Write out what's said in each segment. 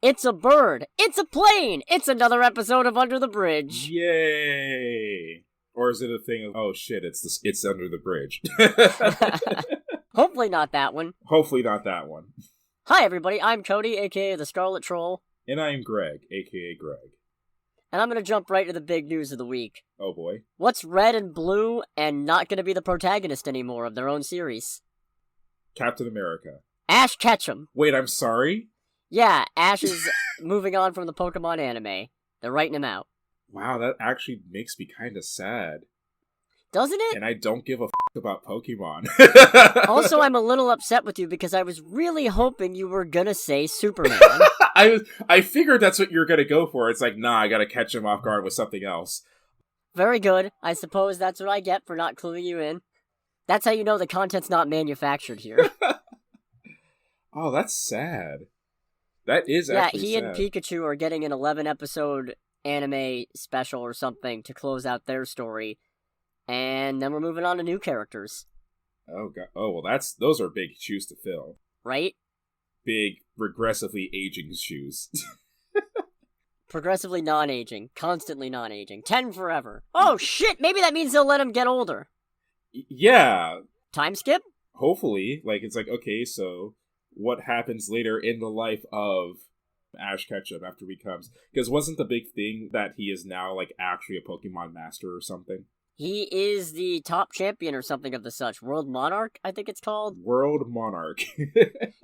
It's a bird. It's a plane. It's another episode of Under the Bridge. Yay! Or is it a thing of, oh shit, it's under the bridge? Hopefully not that one. Hopefully not that one. Hi everybody, I'm Cody, aka the Scarlet Troll. And I'm Greg, aka Greg. And I'm going to jump right to the big news of the week. Oh boy. What's red and blue and not going to be the protagonist anymore of their own series? Captain America. Ash Ketchum. Wait, I'm sorry? Yeah, Ash is moving on from the Pokemon anime. They're writing him out. Wow, that actually makes me kind of sad. Doesn't it? And I don't give a about Pokemon. Also, I'm a little upset with you because I was really hoping you were gonna say Superman. I figured that's what you're gonna go for. It's like, nah, I gotta catch him off guard with something else. Very good. I suppose that's what I get for not cluing you in. That's how you know the content's not manufactured here. Oh, that's sad. That is actually sad. Yeah, he and Pikachu are getting an 11-episode anime special or something to close out their story. And then we're moving on to new characters. Oh god. Oh well, those are big shoes to fill. Right? Big, regressively aging shoes. Progressively non-aging. Constantly non-aging. 10 forever. Oh shit! Maybe that means they'll let him get older. Yeah. Time skip? Hopefully. Like, it's like, okay, so what happens later in the life of Ash Ketchum after he becomes... Because wasn't the big thing that he is now, like, actually a Pokemon master or something? He is the top champion or something of the such. World Monarch, I think it's called. World Monarch.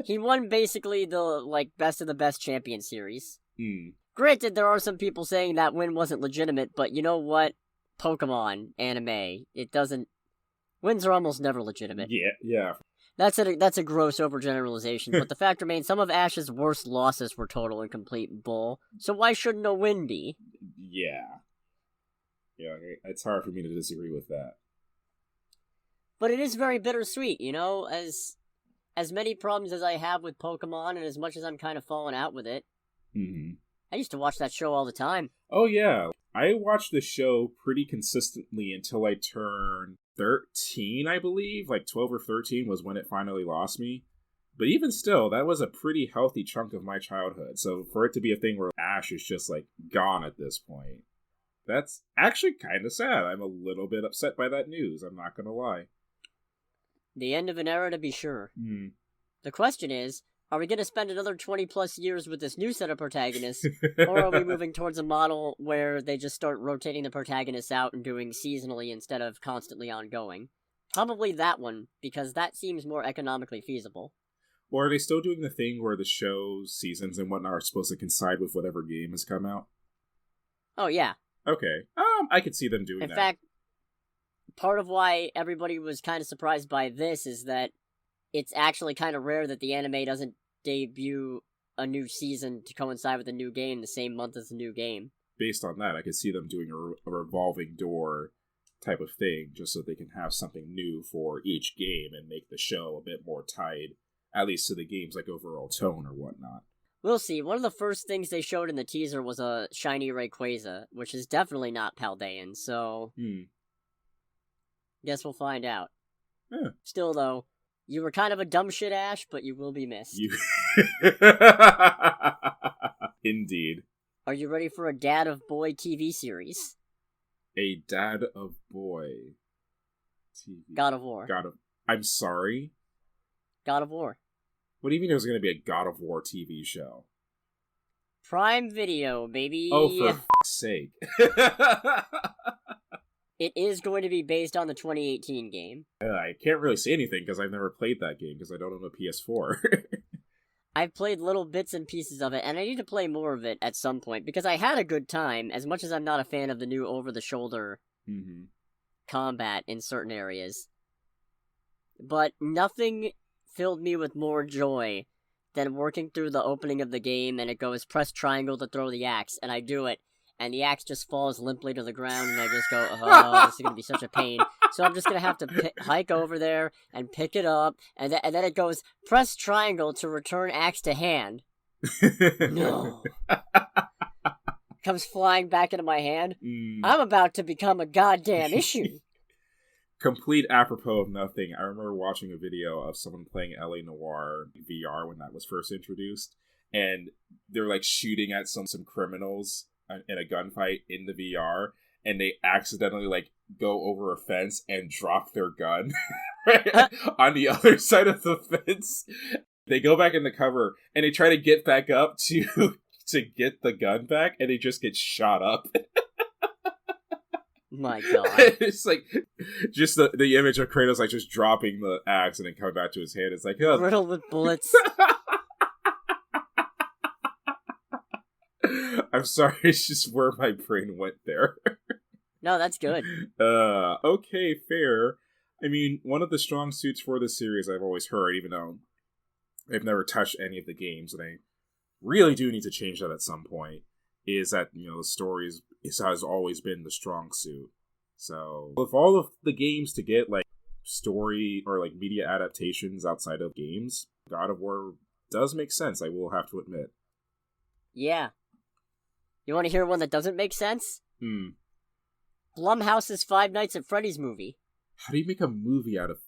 He won basically the, like, best of the best champion series. Hmm. Granted, there are some people saying that win wasn't legitimate, but you know what? Pokemon, anime, it doesn't... Wins are almost never legitimate. Yeah. That's a gross overgeneralization, but the fact remains some of Ash's worst losses were total and complete bull, so why shouldn't a win be? Yeah. Yeah, it's hard for me to disagree with that. But it is very bittersweet, you know, as many problems as I have with Pokemon, and as much as I'm kind of falling out with it. Mm-hmm. I used to watch that show all the time. Oh yeah, I watched the show pretty consistently until I turned 13, I believe. Like 12 or 13 was when it finally lost me. But even still, that was a pretty healthy chunk of my childhood. So for it to be a thing where Ash is just like gone at this point, that's actually kind of sad. I'm a little bit upset by that news, I'm not gonna lie. The end of an era to be sure. Mm. The question is, are we going to spend another 20 plus years with this new set of protagonists, or are we moving towards a model where they just start rotating the protagonists out and doing seasonally instead of constantly ongoing? Probably that one, because that seems more economically feasible. Or are they still doing the thing where the show seasons and whatnot are supposed to coincide with whatever game has come out? Oh, yeah. Okay. I could see them doing that. In fact, part of why everybody was kind of surprised by this is that it's actually kind of rare that the anime doesn't debut a new season to coincide with a new game the same month as the new game. Based on that, I could see them doing a revolving door type of thing, just so they can have something new for each game and make the show a bit more tied, at least to the game's like overall tone or whatnot. We'll see. One of the first things they showed in the teaser was a shiny Rayquaza, which is definitely not Paldean, so... Guess we'll find out. Yeah. Still, though, you were kind of a dumb shit, Ash, but you will be missed. Indeed. Are you ready for a Dad of Boy TV series? A Dad of Boy TV. God of War. I'm sorry? God of War. What do you mean there's going to be a God of War TV show? Prime Video, baby. Oh, for f***'s sake. It is going to be based on the 2018 game. I can't really say anything because I've never played that game because I don't own a PS4. I've played little bits and pieces of it, and I need to play more of it at some point because I had a good time, as much as I'm not a fan of the new over-the-shoulder combat in certain areas. But nothing filled me with more joy than working through the opening of the game, and it goes press triangle to throw the axe, and I do it. And the axe just falls limply to the ground, and I just go, oh, this is going to be such a pain. So I'm just going to have to hike over there and pick it up, and then it goes, press triangle to return axe to hand. No. Comes flying back into my hand. I'm about to become a goddamn issue. Complete apropos of nothing, I remember watching a video of someone playing LA Noire VR when that was first introduced, and they're like shooting at some criminals in a gunfight in the VR, and they accidentally like go over a fence and drop their gun on the other side of the fence. They go back in the cover and they try to get back up to get the gun back, and they just get shot up. My God. It's like just the image of Kratos like just dropping the axe and then coming back to his hand. It's like, oh. Riddled with bullets. I'm sorry, it's just where my brain went there. No, that's good. Okay, fair. I mean, one of the strong suits for this series I've always heard, even though I've never touched any of the games, and I really do need to change that at some point, is that, the story has always been the strong suit. So, with all of the games to get, like, story or, like, media adaptations outside of games, God of War does make sense, I will have to admit. Yeah. You want to hear one that doesn't make sense? Blumhouse's Five Nights at Freddy's movie. How do you make a movie out of...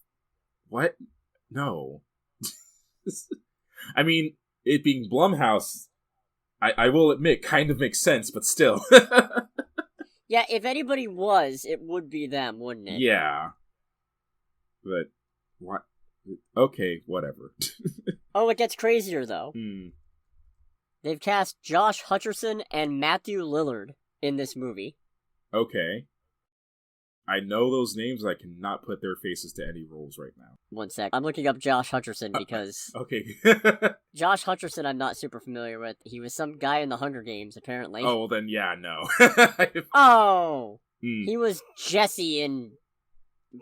What? No. I mean, it being Blumhouse, I will admit, kind of makes sense, but still. Yeah, if anybody was, it would be them, wouldn't it? Yeah. But, what? Okay, whatever. Oh, it gets crazier, though. They've cast Josh Hutcherson and Matthew Lillard in this movie. Okay. I know those names, I cannot put their faces to any roles right now. One sec. I'm looking up Josh Hutcherson because... Okay. Josh Hutcherson I'm not super familiar with. He was some guy in the Hunger Games, apparently. Oh, well then, yeah, no. Oh! He was Jesse in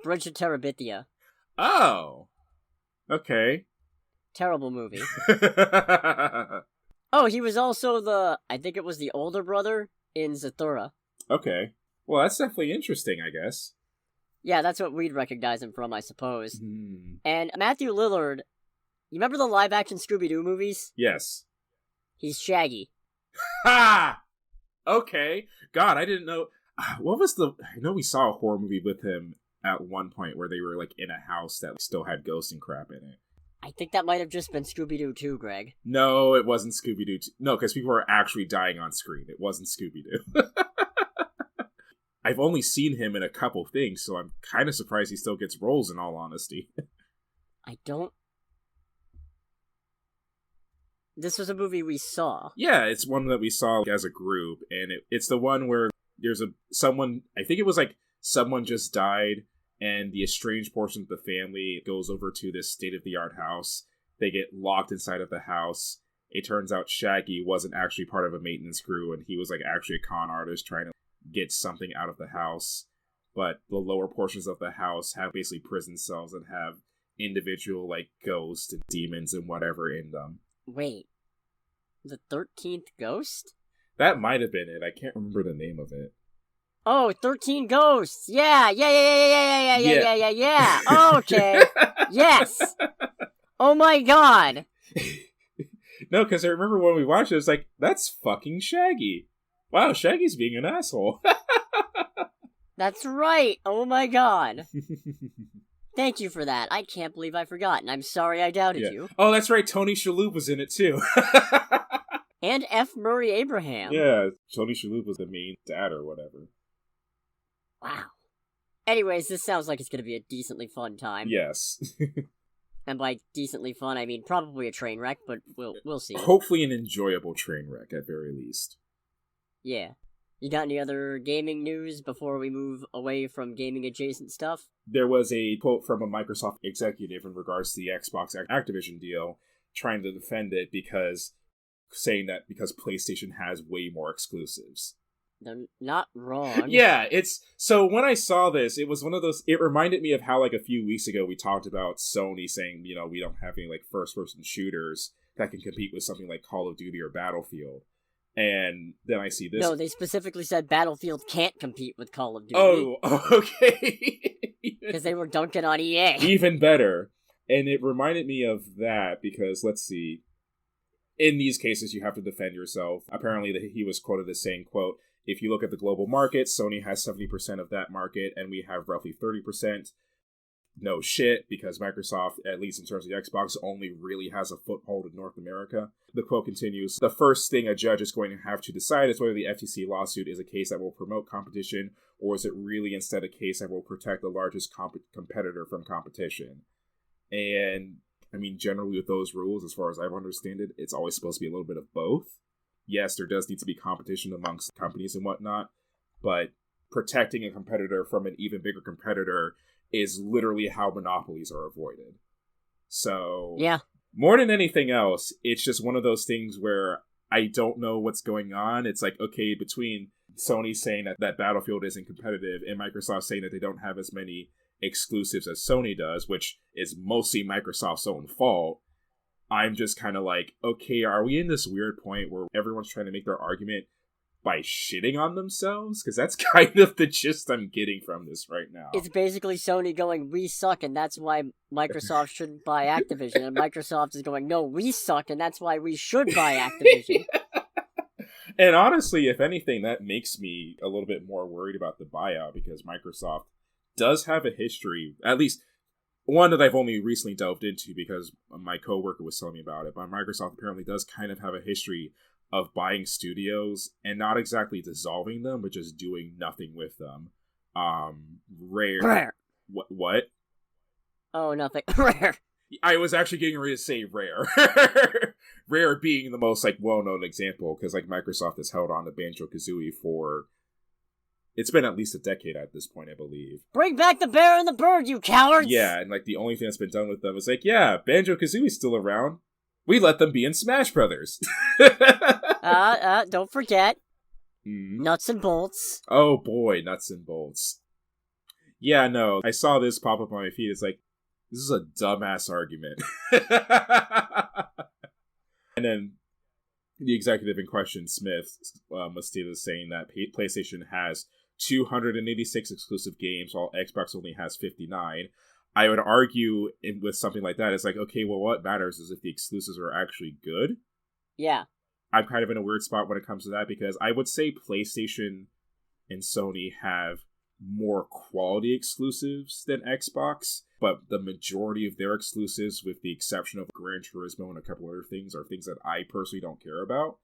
Bridge to Terabithia. Oh! Okay. Terrible movie. Oh, he was also I think it was the older brother in Zathura. Okay. Well, that's definitely interesting, I guess. Yeah, that's what we'd recognize him from, I suppose. And Matthew Lillard, you remember the live-action Scooby-Doo movies? Yes. He's Shaggy. Ha! Okay. God, I didn't know. What was I know we saw a horror movie with him at one point where they were, like, in a house that still had ghosts and crap in it. I think that might have just been Scooby-Doo 2, Greg. No, it wasn't Scooby-Doo 2. No, because people were actually dying on screen. It wasn't Scooby-Doo. I've only seen him in a couple things, so I'm kind of surprised he still gets roles, in all honesty. I don't... This was a movie we saw. Yeah, it's one that we saw as a group, and it's the one where there's someone, I think it was like someone just died, and the estranged portion of the family goes over to this state-of-the-art house. They get locked inside of the house. It turns out Shaggy wasn't actually part of a maintenance crew, and he was like actually a con artist trying to get something out of the house. But the lower portions of the house have basically prison cells that have individual like ghosts and demons and whatever in them. Wait, the 13th Ghost? That might have been it. I can't remember the name of it. Oh, 13 Ghosts! Yeah! Okay! Yes! Oh my god! No, because I remember when we watched it, it's like, that's fucking Shaggy. Wow, Shaggy's being an asshole. That's right! Oh my god! Thank you for that. I can't believe I forgot, and I'm sorry I doubted you. Oh, that's right, Tony Shalhoub was in it too. And F. Murray Abraham. Yeah, Tony Shalhoub was the main dad or whatever. Wow. Anyways, this sounds like it's going to be a decently fun time. Yes. And by decently fun, I mean probably a train wreck, but we'll see. Hopefully an enjoyable train wreck, at very least. Yeah. You got any other gaming news before we move away from gaming-adjacent stuff? There was a quote from a Microsoft executive in regards to the Xbox Activision deal, trying to defend it saying that because PlayStation has way more exclusives. They're not wrong. Yeah, so when I saw this, it was one of those, it reminded me of how like a few weeks ago we talked about Sony saying, we don't have any like first-person shooters that can compete with something like Call of Duty or Battlefield. And then I see this. No, they specifically said Battlefield can't compete with Call of Duty. Oh, okay. Because they were dunking on EA. Even better. And it reminded me of that because, let's see, in these cases you have to defend yourself. Apparently he was quoted as saying, quote, if you look at the global market, Sony has 70% of that market, and we have roughly 30%. no shit, because Microsoft, at least in terms of the Xbox, only really has a foothold in North America. The quote continues, "The first thing a judge is going to have to decide is whether the FTC lawsuit is a case that will promote competition, or is it really instead a case that will protect the largest competitor from competition." And, I mean, generally with those rules, as far as I've understood it, it's always supposed to be a little bit of both. Yes, there does need to be competition amongst companies and whatnot, but protecting a competitor from an even bigger competitor is literally how monopolies are avoided. So, yeah. More than anything else, it's just one of those things where I don't know what's going on. It's like, okay, between Sony saying that Battlefield isn't competitive and Microsoft saying that they don't have as many exclusives as Sony does, which is mostly Microsoft's own fault, I'm just kind of like, okay, are we in this weird point where everyone's trying to make their argument by shitting on themselves? Because that's kind of the gist I'm getting from this right now. It's basically Sony going, we suck, and that's why Microsoft shouldn't buy Activision. And Microsoft is going, no, we suck, and that's why we should buy Activision. And honestly, if anything, that makes me a little bit more worried about the buyout, because Microsoft does have a history, at least one that I've only recently delved into because my coworker was telling me about it, but Microsoft apparently does kind of have a history of buying studios and not exactly dissolving them, but just doing nothing with them. Rare. What? Oh, nothing. Rare. I was actually getting ready to say Rare. Rare being the most, like, well-known example, because, like, Microsoft has held on to Banjo-Kazooie for... It's been at least a decade at this point, I believe. Bring back the bear and the bird, you cowards! Yeah, and, like, the only thing that's been done with them is, like, yeah, Banjo-Kazooie's still around. We let them be in Smash Brothers. Don't forget. Nuts and bolts. Oh boy, nuts and bolts. Yeah, no, I saw this pop up on my feed. It's like, this is a dumbass argument. And then the executive in question, Smith, was stated as saying that PlayStation has 286 exclusive games, while Xbox only has 59. I would argue with something like that, it's like, okay, well, what matters is if the exclusives are actually good. Yeah. I'm kind of in a weird spot when it comes to that, because I would say PlayStation and Sony have more quality exclusives than Xbox, but the majority of their exclusives, with the exception of Gran Turismo and a couple other things, are things that I personally don't care about.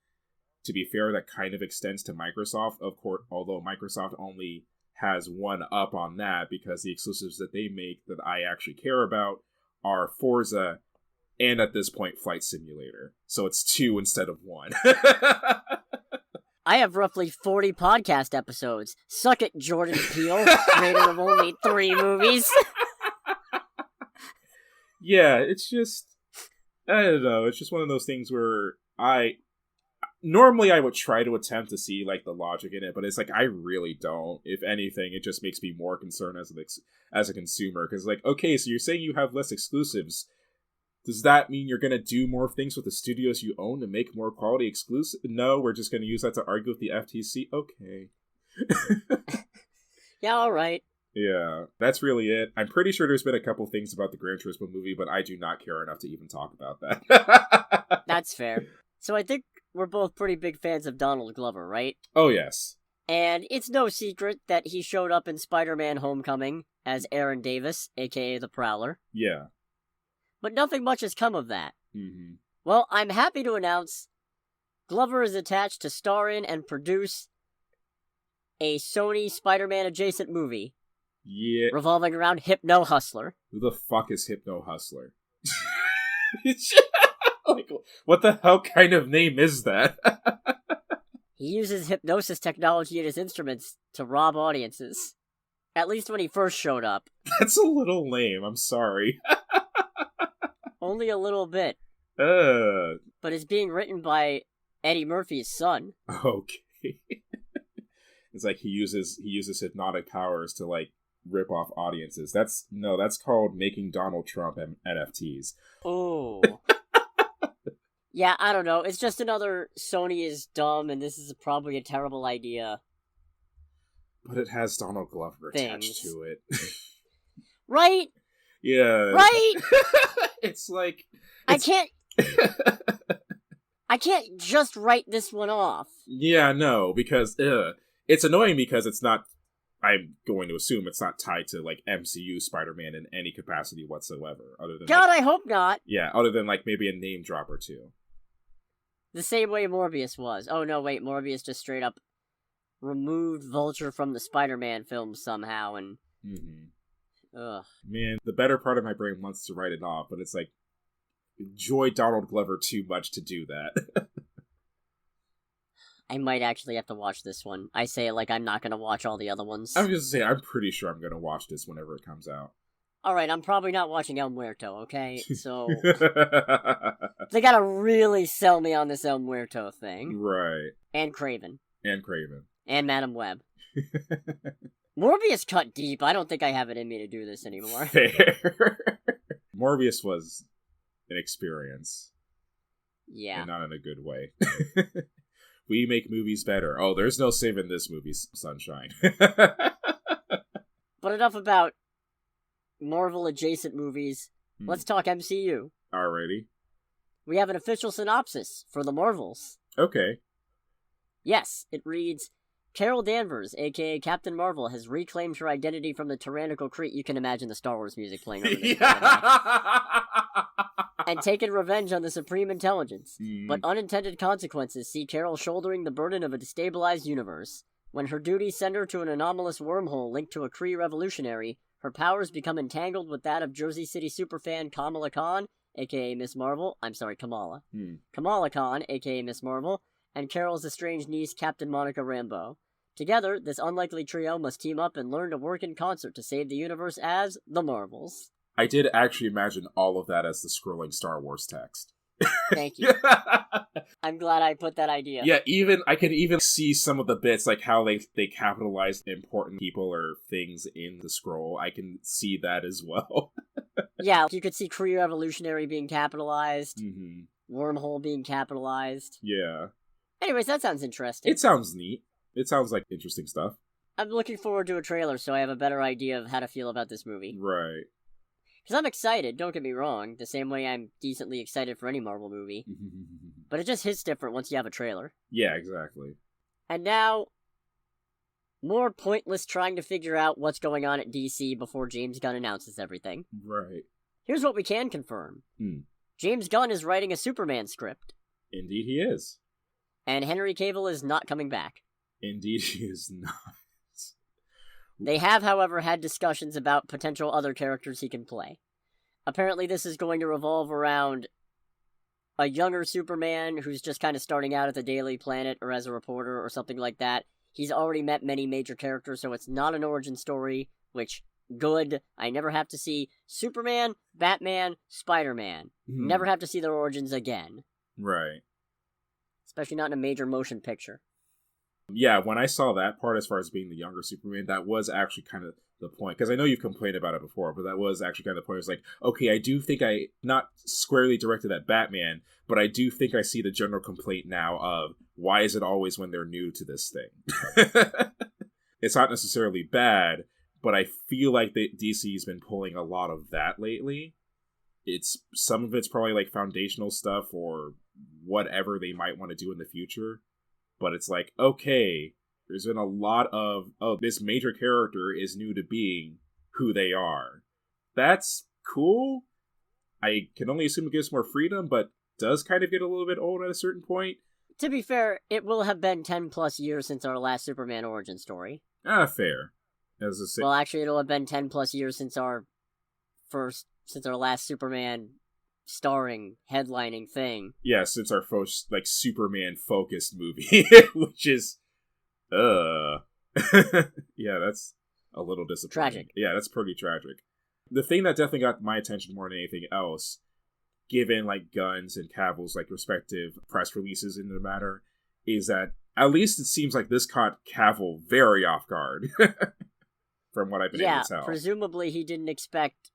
To be fair, that kind of extends to Microsoft, of course, although Microsoft only has one up on that, because the exclusives that they make that I actually care about are Forza and, at this point, Flight Simulator. So it's 2 instead of 1. I have roughly 40 podcast episodes. Suck it, Jordan Peele, creator of only 3 movies. Yeah, it's just... I don't know, it's just one of those things where normally I would try to attempt to see, like, the logic in it, but it's like, I really don't. If anything, it just makes me more concerned as a consumer, because, like, okay, so you're saying you have less exclusives. Does that mean you're going to do more things with the studios you own to make more quality exclusive? No, we're just going to use that to argue with the FTC? Okay. Yeah, alright. Yeah, that's really it. I'm pretty sure there's been a couple things about the Gran Turismo movie, but I do not care enough to even talk about that. That's fair. So I think we're both pretty big fans of Donald Glover, right? Oh, yes. And it's no secret that he showed up in Spider-Man Homecoming as Aaron Davis, aka the Prowler. Yeah. But nothing much has come of that. Mm-hmm. Well, I'm happy to announce Glover is attached to star in and produce a Sony Spider-Man adjacent movie. Yeah. Revolving around Hypno Hustler. Who the fuck is Hypno Hustler? Like, what the hell kind of name is that? He uses hypnosis technology in his instruments to rob audiences. At least when he first showed up. That's a little lame, I'm sorry. Only a little bit. But it's being written by Eddie Murphy's son. Okay. It's like he uses hypnotic powers to, like, rip off audiences. That's called making Donald Trump NFTs. Oh. Yeah, I don't know. It's just another Sony is dumb and this is probably a terrible idea. But it has Donald Glover attached to it. Right? Yeah. Right? It's like... I can't just write this one off. Yeah, no, because it's annoying because it's not I'm going to assume it's not tied to, like, MCU Spider-Man in any capacity whatsoever, other than... God, like, I hope not! yeah, other than, like, maybe a name drop or two. The same way Morbius was. Oh, no, wait, Morbius just straight up removed Vulture from the Spider-Man films somehow, and... Ugh. Man, the better part of my brain wants to write it off, but it's like, enjoy Donald Glover too much to do that. I might actually have to watch this one. I say it like I'm not gonna watch all the other ones. I'm just saying, I'm pretty sure I'm gonna watch this whenever it comes out. Alright, I'm probably not watching El Muerto, okay? So... they gotta really sell me on this El Muerto thing. Right. And Craven. And Madam Web. Morbius cut deep. I don't think I have it in me to do this anymore. Fair. Morbius was an experience. Yeah. And not in a good way. We make movies better. Oh, there's no saving this movie, Sunshine. But enough about Marvel-adjacent movies. Let's talk MCU. Alrighty. We have an official synopsis for the Marvels. Okay. Yes, it reads, Carol Danvers, aka Captain Marvel, has reclaimed her identity from the tyrannical You can imagine the Star Wars music playing over this. And taken revenge on the Supreme Intelligence. But unintended consequences see Carol shouldering the burden of a destabilized universe. When her duties send her to an anomalous wormhole linked to a Kree revolutionary, her powers become entangled with that of Jersey City superfan Kamala Khan, aka Miss Marvel. I'm sorry, Kamala. Kamala Khan, aka Miss Marvel, and Carol's estranged niece, Captain Monica Rambeau. Together, this unlikely trio must team up and learn to work in concert to save the universe as the Marvels. I did actually imagine all of that as the scrolling Star Wars text. Thank you. I'm glad I put that idea. Yeah, I could even see some of the bits, like how they capitalize important people or things in the scroll. I can see that as well. Yeah, you could see Kree Revolutionary being capitalized, Wormhole being capitalized. Yeah. Anyways, that sounds interesting. It sounds neat. It sounds like interesting stuff. I'm looking forward to a trailer so I have a better idea of how to feel about this movie. Right. Because I'm excited, don't get me wrong, the same way I'm decently excited for any Marvel movie. But it just hits different once you have a trailer. Yeah, exactly. And now, more pointless trying to figure out what's going on at DC before James Gunn announces everything. Right. Here's what we can confirm. James Gunn is writing a Superman script. Indeed he is. And Henry Cavill is not coming back. Indeed he is not. They have, however, had discussions about potential other characters he can play. Apparently this is going to revolve around a younger Superman who's just kind of starting out at the Daily Planet or as a reporter or something like that. He's already met many major characters, so it's not an origin story, which, good. I never have to see Superman, Batman, Spider-Man. Never have to see their origins again. Right. Especially not in a major motion picture. Yeah, when I saw that part as far as being the younger Superman, that was actually kind of the point. Because I know you've complained about it before, but that was actually kind of the point. It's like, okay, I do think not squarely directed at Batman, but I do think I see the general complaint now of, why is it always when they're new to this thing? It's not necessarily bad, but I feel like DC's been pulling a lot of that lately. Some of it's probably like foundational stuff or whatever they might want to do in the future. But it's like, okay, there's been a lot of, this major character is new to being who they are. That's cool. I can only assume it gives more freedom, but does kind of get a little bit old at a certain point. To be fair, it will have been 10 plus years since our last Superman origin story. Fair. Well, actually, it'll have been 10 plus years since our last Superman starring, headlining thing. Yeah, since our first, like, Superman-focused movie, which is, yeah, that's a little disappointing. Tragic. Yeah, that's pretty tragic. The thing that definitely got my attention more than anything else, given, like, Gunn's and Cavill's, like, respective press releases in the matter, is that at least it seems like this caught Cavill very off guard, from what I've been able to tell. Yeah, presumably he didn't expect,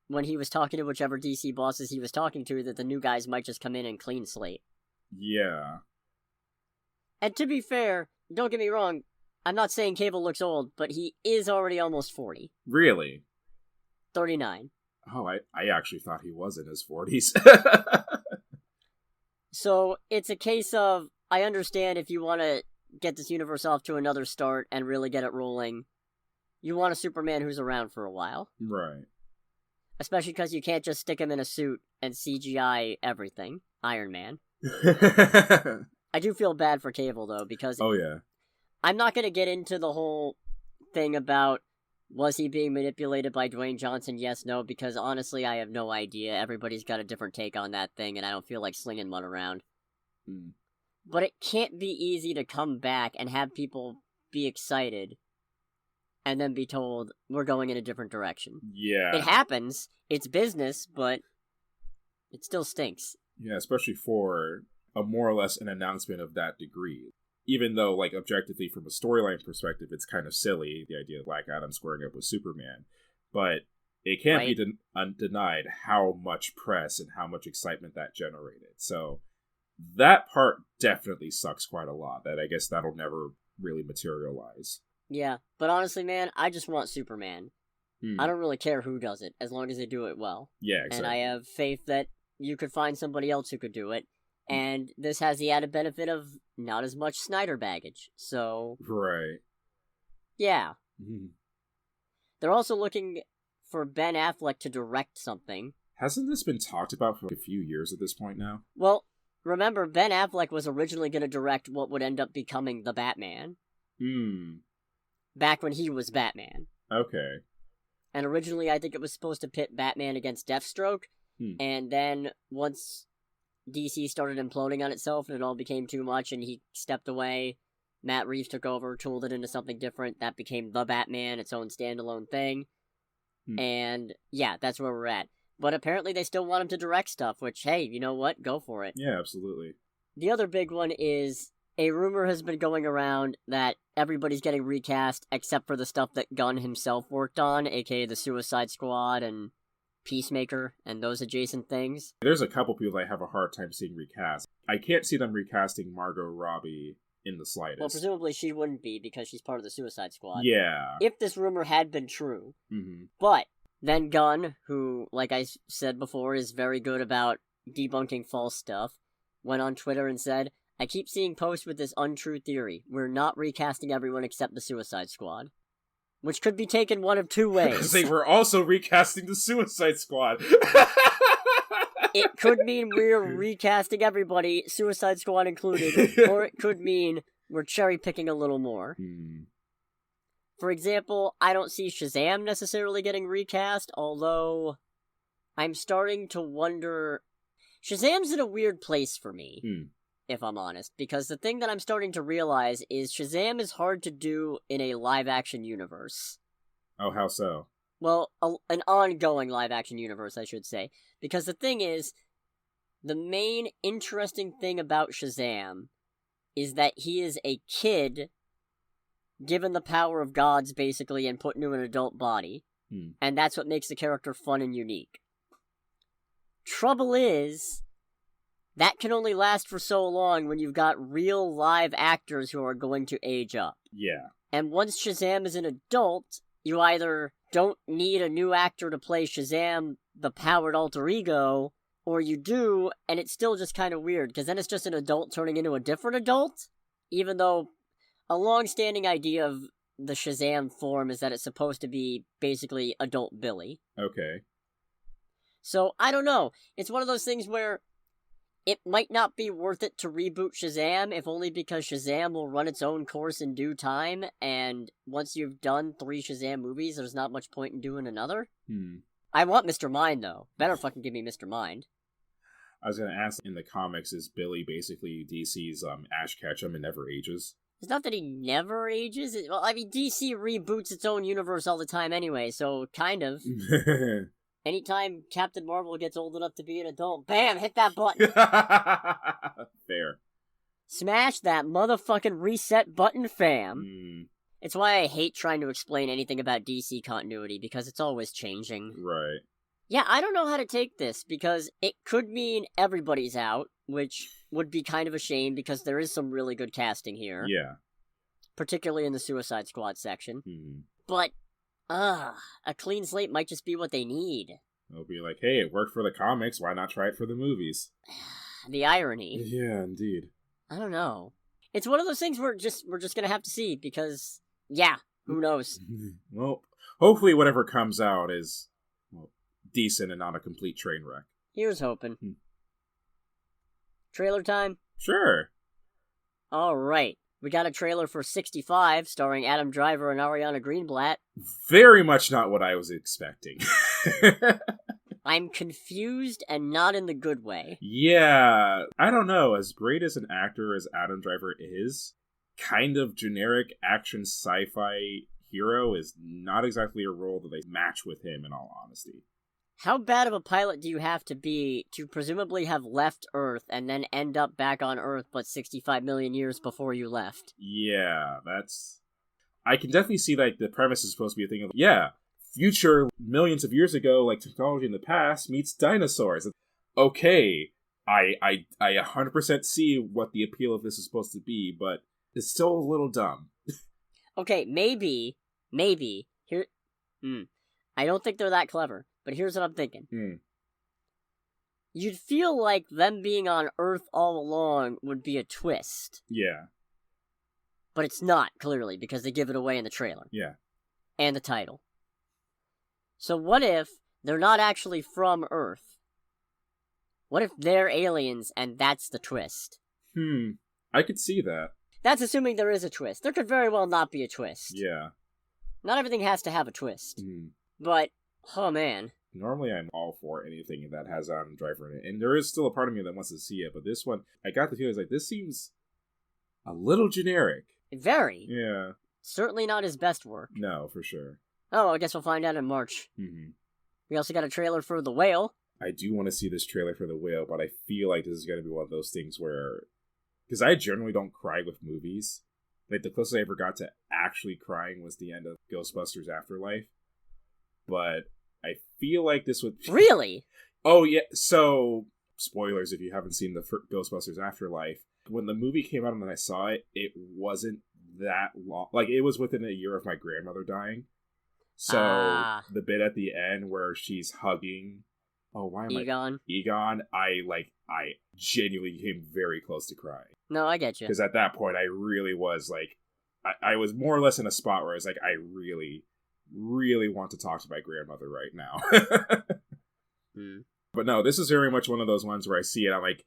when he was talking to whichever DC bosses he was talking to, that the new guys might just come in and clean slate. Yeah. And to be fair, don't get me wrong, I'm not saying Cable looks old, but he is already almost 40. Really? 39. Oh, I actually thought he was in his 40s. So, it's a case of, I understand if you want to get this universe off to another start and really get it rolling, you want a Superman who's around for a while. Right. Especially because you can't just stick him in a suit and CGI everything. Iron Man. I do feel bad for Cable, though, because... Oh, yeah. I'm not going to get into the whole thing about was he being manipulated by Dwayne Johnson, yes, no, because honestly, I have no idea. Everybody's got a different take on that thing, and I don't feel like slinging one around. But it can't be easy to come back and have people be excited and then be told, we're going in a different direction. Yeah. It happens, it's business, but it still stinks. Yeah, especially for a more or less an announcement of that degree. Even though, like, objectively, from a storyline perspective, it's kind of silly, the idea of Black Adam squaring up with Superman. But it can't be denied how much press and how much excitement that generated. So that part definitely sucks quite a lot. That I guess that'll never really materialize. Yeah, but honestly, man, I just want Superman. I don't really care who does it, as long as they do it well. Yeah, exactly. And I have faith that you could find somebody else who could do it. And this has the added benefit of not as much Snyder baggage, so... Right. Yeah. They're also looking for Ben Affleck to direct something. Hasn't this been talked about for a few years at this point now? Well, remember, Ben Affleck was originally going to direct what would end up becoming The Batman. Back when he was Batman. Okay. And originally, I think it was supposed to pit Batman against Deathstroke, and then once... DC started imploding on itself and it all became too much and he stepped away. Matt Reeves took over, tooled it into something different. That became The Batman, its own standalone thing. And yeah, that's where we're at. But apparently they still want him to direct stuff, which, hey, you know what? Go for it. Yeah, absolutely. The other big one is a rumor has been going around that everybody's getting recast except for the stuff that Gunn himself worked on, aka the Suicide Squad and Peacemaker and those adjacent things. There's a couple people I have a hard time seeing recast. I can't see them recasting Margot Robbie in the slightest. Well, presumably she wouldn't be because she's part of the Suicide Squad. Yeah. If this rumor had been true. But then Gunn, who, like I said before, is very good about debunking false stuff, went on Twitter and said, I keep seeing posts with this untrue theory. We're not recasting everyone except the Suicide Squad. Which could be taken one of two ways. They were also recasting the Suicide Squad. It could mean we're recasting everybody, Suicide Squad included, or it could mean we're cherry-picking a little more. For example, I don't see Shazam necessarily getting recast, although I'm starting to wonder... Shazam's in a weird place for me. If I'm honest, because the thing that I'm starting to realize is Shazam is hard to do in a live-action universe. Oh, how so? Well, an ongoing live-action universe, I should say. Because the thing is, the main interesting thing about Shazam is that he is a kid given the power of gods, basically, and put into an adult body. And that's what makes the character fun and unique. Trouble is... that can only last for so long when you've got real live actors who are going to age up. Yeah. And once Shazam is an adult, you either don't need a new actor to play Shazam, the powered alter ego, or you do, and it's still just kind of weird, because then it's just an adult turning into a different adult, even though a long-standing idea of the Shazam form is that it's supposed to be basically adult Billy. Okay. So, I don't know. It's one of those things where it might not be worth it to reboot Shazam, if only because Shazam will run its own course in due time, and once you've done 3 Shazam movies, there's not much point in doing another. I want Mr. Mind, though. Better fucking give me Mr. Mind. I was gonna ask, in the comics, is Billy basically DC's Ash Ketchum and never ages? It's not that he never ages. Well, I mean, DC reboots its own universe all the time anyway, so kind of. Anytime Captain Marvel gets old enough to be an adult, bam, hit that button. Fair. Smash that motherfucking reset button, fam. It's why I hate trying to explain anything about DC continuity, because it's always changing. Right. Yeah, I don't know how to take this, because it could mean everybody's out, which would be kind of a shame, because there is some really good casting here. Yeah. Particularly in the Suicide Squad section. But, a clean slate might just be what they need. They'll be like, hey, it worked for the comics, why not try it for the movies? The irony. Yeah, indeed. I don't know. It's one of those things we're just gonna have to see, because, yeah, Who knows? Well, hopefully whatever comes out is decent and not a complete train wreck. Here's hoping. Trailer time? Sure. Alright. We got a trailer for 65, starring Adam Driver and Ariana Greenblatt. Very much not what I was expecting. I'm confused and not in the good way. Yeah, I don't know. As great as an actor as Adam Driver is, kind of generic action sci-fi hero is not exactly a role that they match with him, in all honesty. How bad of a pilot do you have to be to presumably have left Earth and then end up back on Earth but 65 million years before you left? Yeah, I can definitely see, like, the premise is supposed to be a thing of, yeah, future millions of years ago, like, technology in the past meets dinosaurs. Okay, I 100% see what the appeal of this is supposed to be, but it's still a little dumb. Okay, maybe, here, I don't think they're that clever, but here's what I'm thinking. You'd feel like them being on Earth all along would be a twist. Yeah. But it's not, clearly, because they give it away in the trailer. Yeah. And the title. So what if they're not actually from Earth? What if they're aliens and that's the twist? I could see that. That's assuming there is a twist. There could very well not be a twist. Yeah. Not everything has to have a twist. But, oh man. Normally I'm all for anything that has Adam Driver in it. And there is still a part of me that wants to see it. But this one, I got the feeling, like, this seems a little generic. Very. Yeah. Certainly not his best work. No, for sure. Oh, I guess we'll find out in March. We also got a trailer for The Whale. I do want to see this trailer for The Whale, but I feel like this is going to be one of those things where... Because I generally don't cry with movies. Like, the closest I ever got to actually crying was the end of Ghostbusters Afterlife. But I feel like this would... Really? Oh, yeah. So, spoilers if you haven't seen the Ghostbusters Afterlife. When the movie came out and I saw it, it wasn't that long. Like, it was within a year of my grandmother dying. So, the bit at the end where she's hugging... Oh, why am Egon. Egon, I genuinely came very close to crying. No, I get you. Because at that point, I really was, like... I was more or less in a spot where I was like, I really, really want to talk to my grandmother right now. But no, this is very much one of those ones where I see it, I'm like,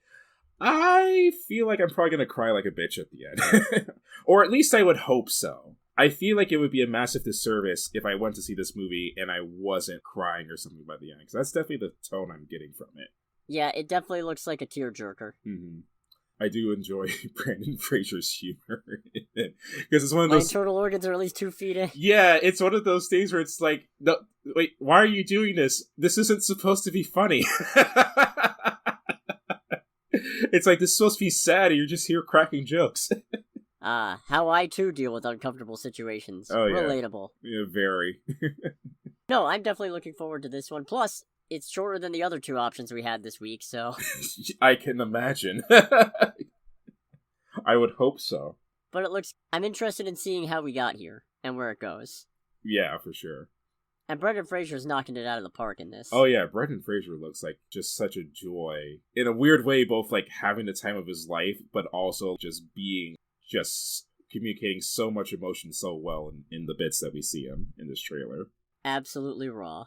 I feel like I'm probably going to cry like a bitch at the end. Or at least I would hope so. I feel like it would be a massive disservice if I went to see this movie and I wasn't crying or something by the end. Because that's definitely the tone I'm getting from it. Yeah, it definitely looks like a tearjerker. I do enjoy Brandon Fraser's humor. Because it's one of My those... internal organs are at least 2 feet in. Yeah, it's one of those things where it's like, no, wait, why are you doing this? This isn't supposed to be funny. It's like, this is supposed to be sad and you're just here cracking jokes. How I too deal with uncomfortable situations. Oh, yeah. Relatable. Yeah, very. No, I'm definitely looking forward to this one. Plus, it's shorter than the other 2 options we had this week, so... I can imagine. I would hope so. But it looks... I'm interested in seeing how we got here, and where it goes. Yeah, for sure. And Brendan Fraser's knocking it out of the park in this. Oh yeah, Brendan Fraser looks like just such a joy. In a weird way, both like having the time of his life, but also just communicating so much emotion so well in the bits that we see him in this trailer. Absolutely raw.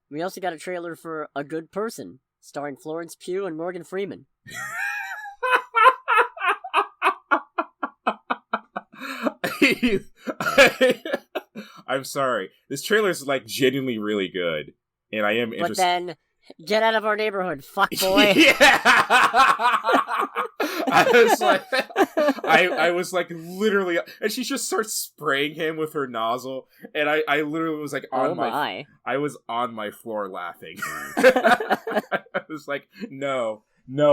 We also got a trailer for A Good Person, starring Florence Pugh and Morgan Freeman. I'm sorry. This trailer's like genuinely really good, and I am interested. But then, get out of our neighborhood, fuck boy. Yeah. I was like literally, and she just starts spraying him with her nozzle, and I literally was like I was on my floor laughing. I was like, no,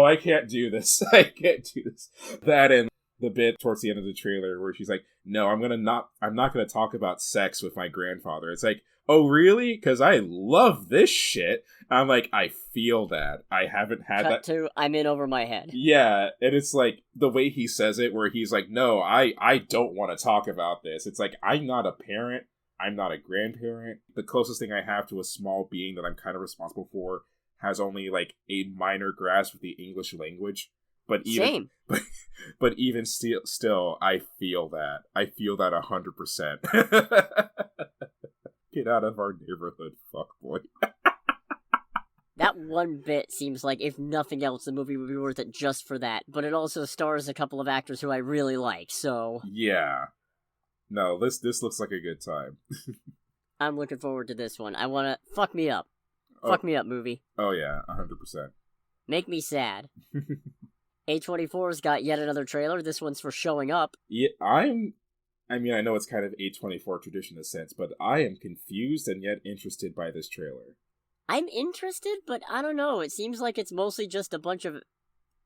I can't do this. I can't do this. That and the bit towards the end of the trailer where she's like, no, I'm not gonna talk about sex with my grandfather. It's like, oh really? Because I love this shit. I'm like, I feel that. I haven't had Cut to, I'm in over my head. Yeah, and it's like the way he says it where he's like, no, I don't want to talk about this. It's like, I'm not a parent. I'm not a grandparent. The closest thing I have to a small being that I'm kind of responsible for has only like a minor grasp of the English language. But even, Same. But even still, I feel that. I feel that 100%. Get out of our neighborhood, fuckboy. That one bit seems like, if nothing else, the movie would be worth it just for that. But it also stars a couple of actors who I really like, so... Yeah. No, this looks like a good time. I'm looking forward to this one. I wanna... Fuck me up. Fuck me up, movie. Oh yeah, 100%. Make me sad. A24's got yet another trailer. This one's for Showing Up. Yeah, I know it's kind of A24 tradition in a sense, but I am confused and yet interested by this trailer. I'm interested, but I don't know. It seems like it's mostly just a bunch of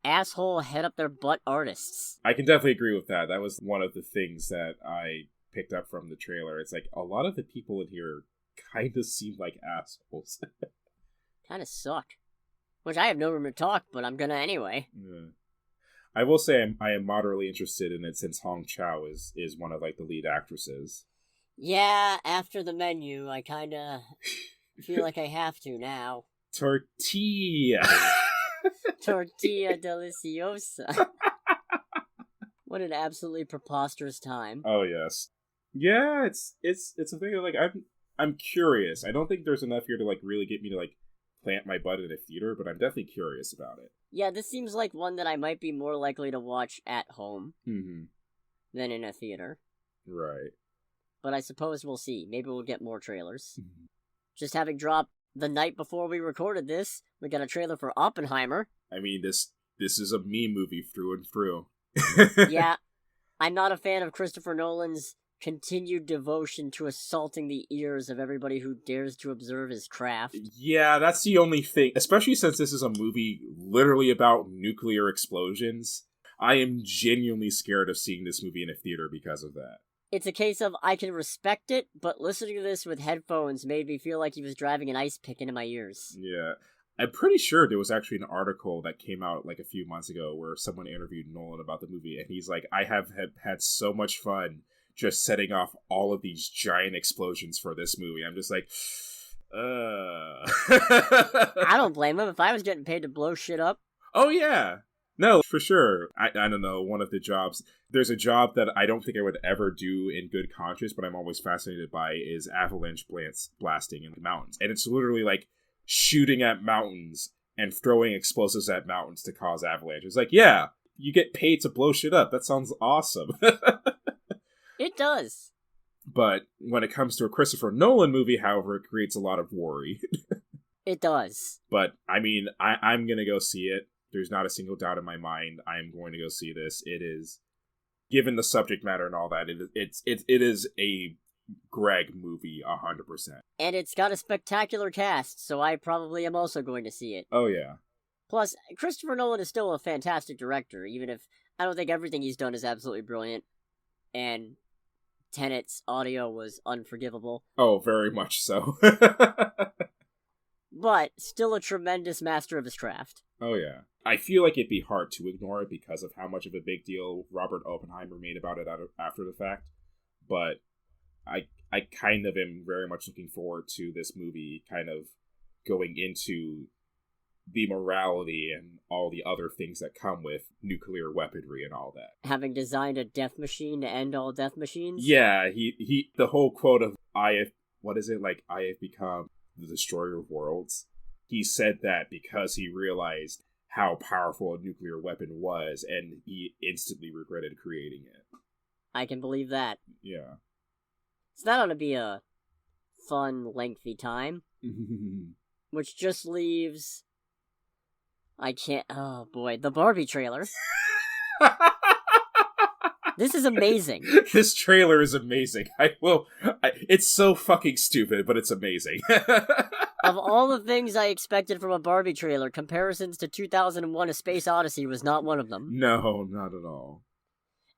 asshole head-up-their-butt artists. I can definitely agree with that. That was one of the things that I picked up from the trailer. It's like, a lot of the people in here kind of seem like assholes. Kind of suck. Which I have no room to talk, but I'm gonna anyway. Yeah. I will say I am moderately interested in it since Hong Chow is one of, like, the lead actresses. Yeah, after the menu, I kinda... feel like I have to now. Tortilla! Tortilla deliciosa. What an absolutely preposterous time. Oh yes. Yeah, it's a thing of, like, I'm curious. I don't think there's enough here to, like, really get me to, like, plant my butt in a theater, but I'm definitely curious about it. Yeah, this seems like one that I might be more likely to watch at home than in a theater. Right. But I suppose we'll see. Maybe we'll get more trailers. Just having dropped the night before we recorded this, we got a trailer for Oppenheimer. I mean, this is a me movie through and through. Yeah, I'm not a fan of Christopher Nolan's continued devotion to assaulting the ears of everybody who dares to observe his craft. Yeah, that's the only thing. Especially since this is a movie literally about nuclear explosions. I am genuinely scared of seeing this movie in a theater because of that. It's a case of I can respect it, but listening to this with headphones made me feel like he was driving an ice pick into my ears. Yeah. I'm pretty sure there was actually an article that came out like a few months ago where someone interviewed Nolan about the movie, and he's like, I have had so much fun just setting off all of these giant explosions for this movie. I'm just like, I don't blame him. If I was getting paid to blow shit up. Oh, yeah. No, for sure. I don't know, one of the jobs... There's a job that I don't think I would ever do in good conscience, but I'm always fascinated by, is avalanche blasting in the mountains. And it's literally like shooting at mountains and throwing explosives at mountains to cause avalanches. Like, yeah, you get paid to blow shit up. That sounds awesome. It does. But when it comes to a Christopher Nolan movie, however, it creates a lot of worry. It does. But, I mean, I'm going to go see it. There's not a single doubt in my mind. I am going to go see this. It is, given the subject matter and all that, it is a Greg movie 100%. And it's got a spectacular cast, so I probably am also going to see it. Oh, yeah. Plus, Christopher Nolan is still a fantastic director, even if I don't think everything he's done is absolutely brilliant. And Tenet's audio was unforgivable. Oh, very much so. But still a tremendous master of his craft. Oh, yeah. I feel like it'd be hard to ignore it because of how much of a big deal Robert Oppenheimer made about it after the fact. But I kind of am very much looking forward to this movie kind of going into the morality and all the other things that come with nuclear weaponry and all that. Having designed a death machine to end all death machines? Yeah, he the whole quote of, I have become the destroyer of worlds. He said that because he realized how powerful a nuclear weapon was, and he instantly regretted creating it. I can believe that. Yeah. So that ought to be a fun, lengthy time. Which just leaves... Oh boy, the Barbie trailer. This is amazing. This trailer is amazing. It's so fucking stupid, but it's amazing. Of all the things I expected from a Barbie trailer, comparisons to 2001: A Space Odyssey was not one of them. No, not at all.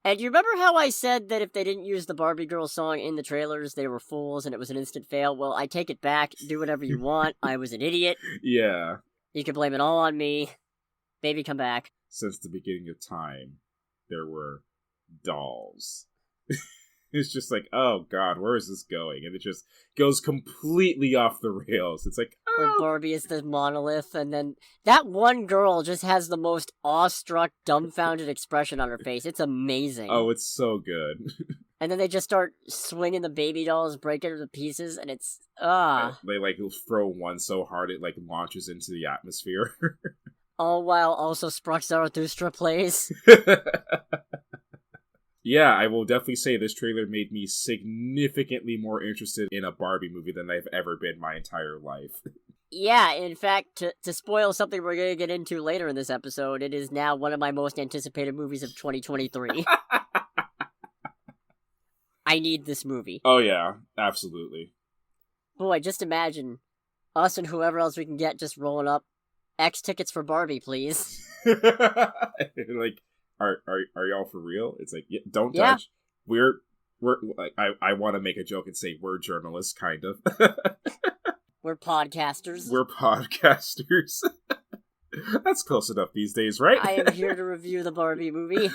And you remember how I said that if they didn't use the Barbie Girl song in the trailers, they were fools and it was an instant fail? Well, I take it back. Do whatever you want. I was an idiot. Yeah. You can blame it all on me. Baby, come back. Since the beginning of time, there were dolls. It's just like, oh god, where is this going? And it just goes completely off the rails. It's like, Where Barbie is the monolith, and then that one girl just has the most awestruck, dumbfounded expression on her face. It's amazing. Oh, it's so good. And then they just start swinging the baby dolls, breaking her to pieces, and it's They like throw one so hard it like launches into the atmosphere. All while also Sprach Zarathustra plays. Yeah, I will definitely say this trailer made me significantly more interested in a Barbie movie than I've ever been my entire life. Yeah, in fact, to spoil something we're going to get into later in this episode, it is now one of my most anticipated movies of 2023. I need this movie. Oh yeah, absolutely. Boy, just imagine us and whoever else we can get just rolling up X tickets for Barbie, please. Like, are y'all for real? It's like, yeah, don't judge. We're like, I want to make a joke and say we're journalists, kind of. We're podcasters. We're podcasters. That's close enough these days, right? I am here to review the Barbie movie.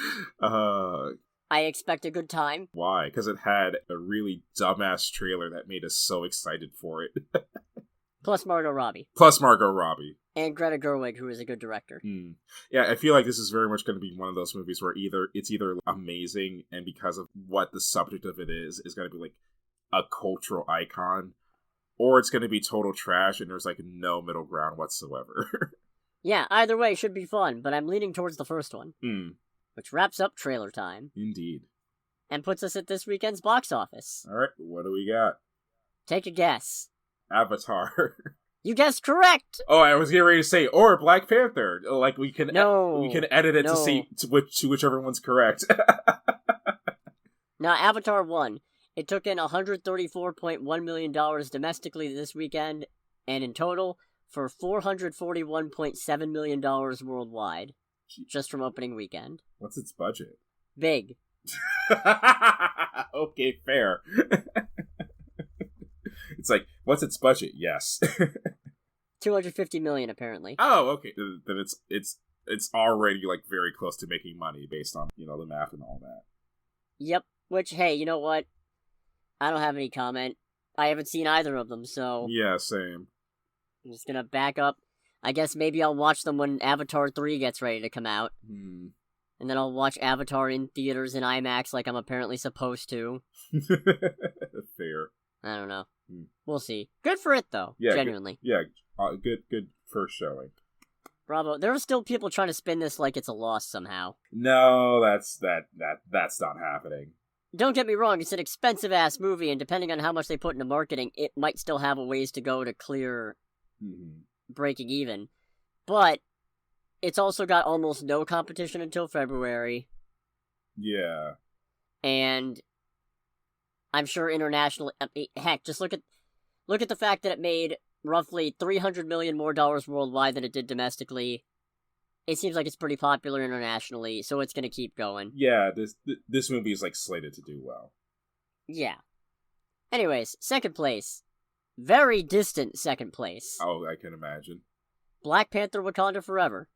I expect a good time. Why? Because it had a really dumbass trailer that made us so excited for it. Plus Margot Robbie. And Greta Gerwig, who is a good director. Yeah, I feel like this is very much going to be one of those movies where it's either amazing, and because of what the subject of it is going to be like a cultural icon, or it's going to be total trash and there's like no middle ground whatsoever. Yeah, either way should be fun, but I'm leaning towards the first one. Which wraps up trailer time. Indeed. And puts us at this weekend's box office. Alright, what do we got? Take a guess. Avatar. You guessed correct! Oh, I was getting ready to say, or Black Panther. Like, we can edit it to see to whichever one's correct. Now, Avatar won. It took in $134.1 million domestically this weekend, and in total, for $441.7 million worldwide. Just from opening weekend. What's its budget? Big. Okay, fair. It's like, what's its budget? Yes. $250 million, apparently. Oh, okay. Then it's already like very close to making money based on, the math and all that. Yep. Which, hey, you know what? I don't have any comment. I haven't seen either of them, so... Yeah, same. I'm just gonna back up. I guess maybe I'll watch them when Avatar 3 gets ready to come out. And then I'll watch Avatar in theaters in IMAX like I'm apparently supposed to. Fair. I don't know. We'll see. Good for it, though. Yeah, genuinely. Good first showing. Bravo. There are still people trying to spin this like it's a loss somehow. No, that's not happening. Don't get me wrong, it's an expensive-ass movie, and depending on how much they put into marketing, it might still have a ways to go to clear... breaking even, but it's also got almost no competition until February. Yeah, and I'm sure internationally, heck, just look at the fact that it made roughly $300 million more worldwide than it did domestically. It seems like it's pretty popular internationally, so it's gonna keep going. Yeah, this movie is like slated to do well. Yeah. Anyways, second place. Very distant second place. Oh, I can imagine. Black Panther Wakanda Forever.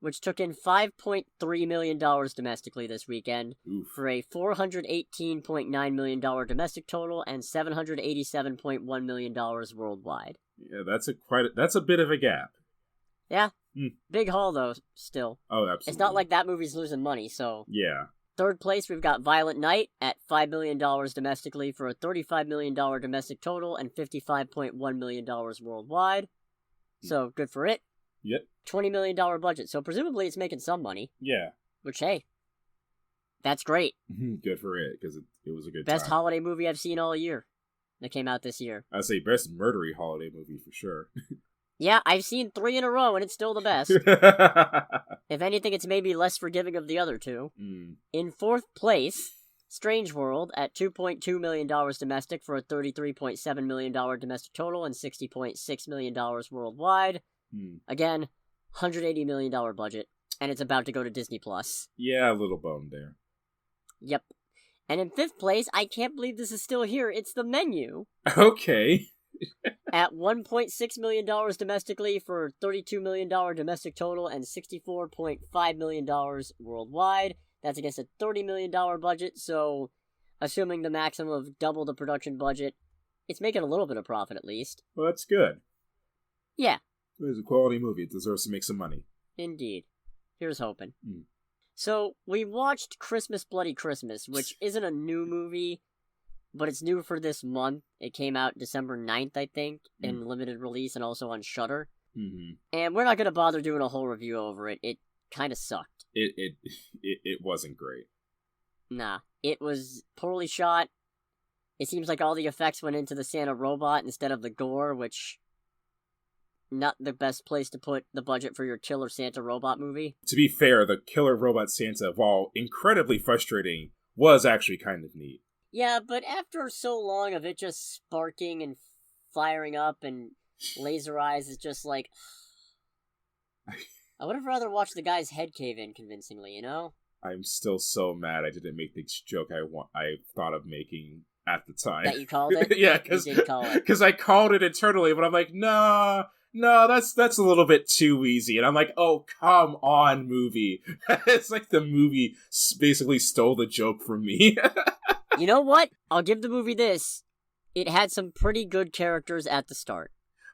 Which took in $5.3 million domestically this weekend. Oof. For a $418.9 million domestic total and $787.1 million worldwide. Yeah, that's a bit of a gap. Yeah. Big haul, though, still. Oh, absolutely. It's not like that movie's losing money, so... Yeah. Third place, we've got Violent Night at $5 million domestically for a $35 million domestic total and $55.1 million worldwide. So, good for it. Yep. $20 million budget, so presumably it's making some money. Yeah. Which, hey, that's great. Good for it, because it was a good Best time. holiday movie I've seen all year that came out this year. I'd say best murdery holiday movie for sure. Yeah, I've seen 3 in a row, and it's still the best. If anything, it's maybe less forgiving of the other two. In fourth place, Strange World at $2.2 million domestic for a $33.7 million domestic total and $60.6 million worldwide. Again, $180 million budget, and it's about to go to Disney+. Yeah, a little bone there. Yep. And in fifth place, I can't believe this is still here, it's The Menu. Okay. At $1.6 million domestically for $32 million domestic total and $64.5 million worldwide. That's against a $30 million budget, so assuming the maximum of double the production budget, it's making a little bit of profit at least. Well, that's good. Yeah. It's a quality movie. It deserves to make some money. Indeed. Here's hoping. Mm. So, we watched Christmas Bloody Christmas, which isn't a new movie, but it's new for this month. It came out December 9th, I think, in limited release and also on Shudder. Mm-hmm. And we're not going to bother doing a whole review over it. It kind of sucked. It wasn't great. Nah. It was poorly shot. It seems like all the effects went into the Santa robot instead of the gore, which... not the best place to put the budget for your killer Santa robot movie. To be fair, the killer robot Santa, while incredibly frustrating, was actually kind of neat. Yeah, but after so long of it just sparking and firing up and laser eyes, it's just like... I would have rather watched the guy's head cave in convincingly, you know? I'm still so mad I didn't make the joke I thought of making at the time. That you called it? Yeah, because I called it internally, but I'm like, nah... No, that's a little bit too easy. And I'm like, oh, come on, movie. It's like the movie basically stole the joke from me. You know what? I'll give the movie this. It had some pretty good characters at the start.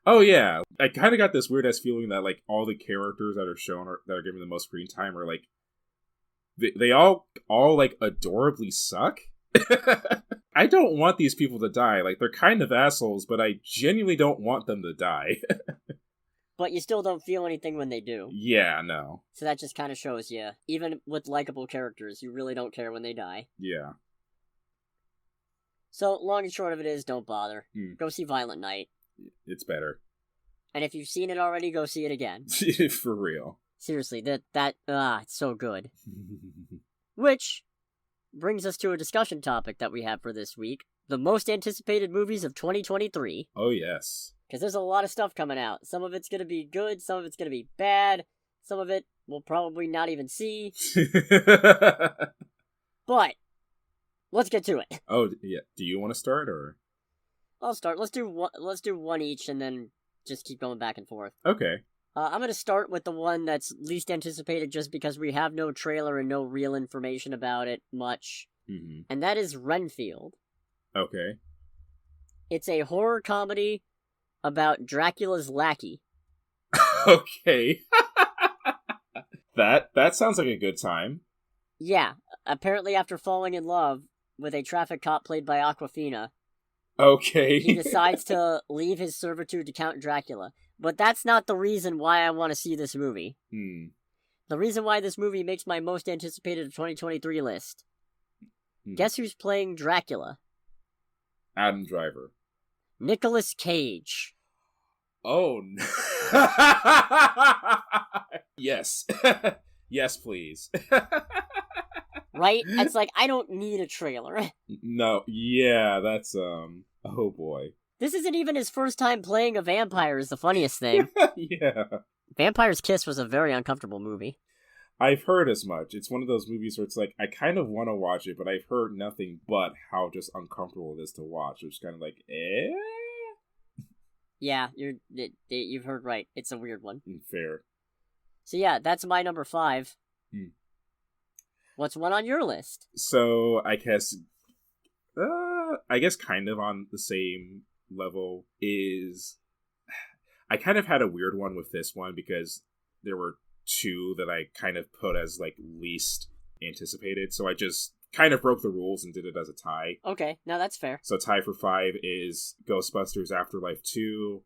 Oh, yeah. I kind of got this weird-ass feeling that, like, all the characters that are shown, that are given the most screen time are, like, they all like, adorably suck. I don't want these people to die. Like, they're kind of assholes, but I genuinely don't want them to die. But you still don't feel anything when they do. Yeah, no. So that just kind of shows you, even with likable characters, you really don't care when they die. Yeah. So, long and short of it is, don't bother. Go see Violent Night. It's better. And if you've seen it already, go see it again. For real. Seriously, it's so good. Which brings us to a discussion topic that we have for this week. The most anticipated movies of 2023. Oh, yes. Because there's a lot of stuff coming out. Some of it's going to be good, some of it's going to be bad, some of it we'll probably not even see. But, let's get to it. Oh, yeah. Do you want to start, or? I'll start. Let's do one each, and then just keep going back and forth. Okay. I'm going to start with the one that's least anticipated just because we have no trailer and no real information about it much. Mm-hmm. And that is Renfield. Okay. It's a horror comedy about Dracula's lackey. Okay. That sounds like a good time. Yeah. Apparently after falling in love with a traffic cop played by Awkwafina, okay, he decides to leave his servitude to Count Dracula. But that's not the reason why I want to see this movie. The reason why this movie makes my most anticipated of 2023 list. Guess who's playing Dracula? Adam Driver. Nicolas Cage. Oh, no. Yes. Yes, please. Right? It's like, I don't need a trailer. No, yeah, that's, oh boy. This isn't even his first time playing a vampire is the funniest thing. Yeah. Vampire's Kiss was a very uncomfortable movie. I've heard as much. It's one of those movies where it's like, I kind of want to watch it, but I've heard nothing but how just uncomfortable it is to watch. It's kind of like, eh? Yeah, you've heard right. It's a weird one. Fair. So yeah, that's my number 5. What's one on your list? So, I guess kind of on the same level is... I kind of had a weird one with this one because there were 2 that I kind of put as, like, least anticipated. So I just kind of broke the rules and did it as a tie. Okay, now that's fair. So tie for 5 is Ghostbusters Afterlife 2,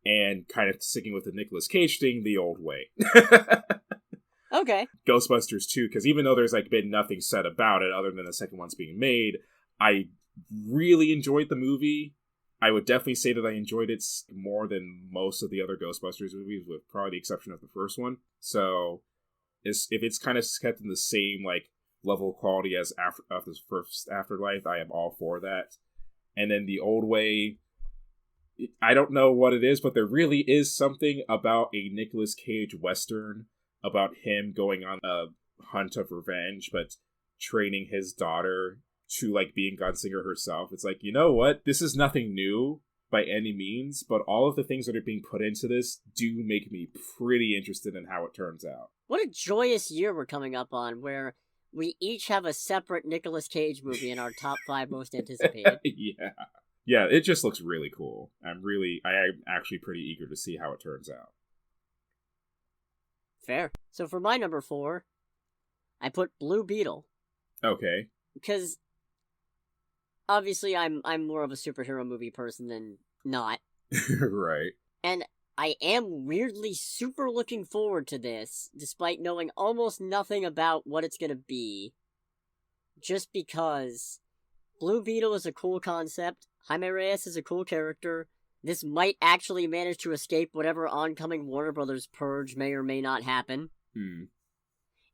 and kind of sticking with the Nicolas Cage thing, The Old Way. Okay. Ghostbusters 2, because even though there's like been nothing said about it other than the second one's being made, I really enjoyed the movie. I would definitely say that I enjoyed it more than most of the other Ghostbusters movies, with probably the exception of the first one. So, if it's kind of kept in the same like level of quality as the first Afterlife, I am all for that. And then The Old Way, I don't know what it is, but there really is something about a Nicolas Cage Western, about him going on a hunt of revenge, but training his daughter to, like, being Gunslinger herself. It's like, you know what? This is nothing new by any means, but all of the things that are being put into this do make me pretty interested in how it turns out. What a joyous year we're coming up on, where we each have a separate Nicolas Cage movie in our top 5 most anticipated. Yeah. Yeah, it just looks really cool. I am actually pretty eager to see how it turns out. Fair. So for my number 4, I put Blue Beetle. Okay. Because obviously I'm more of a superhero movie person than not. Right. And I am weirdly super looking forward to this, despite knowing almost nothing about what it's gonna be. Just because Blue Beetle is a cool concept, Jaime Reyes is a cool character, this might actually manage to escape whatever oncoming Warner Brothers purge may or may not happen.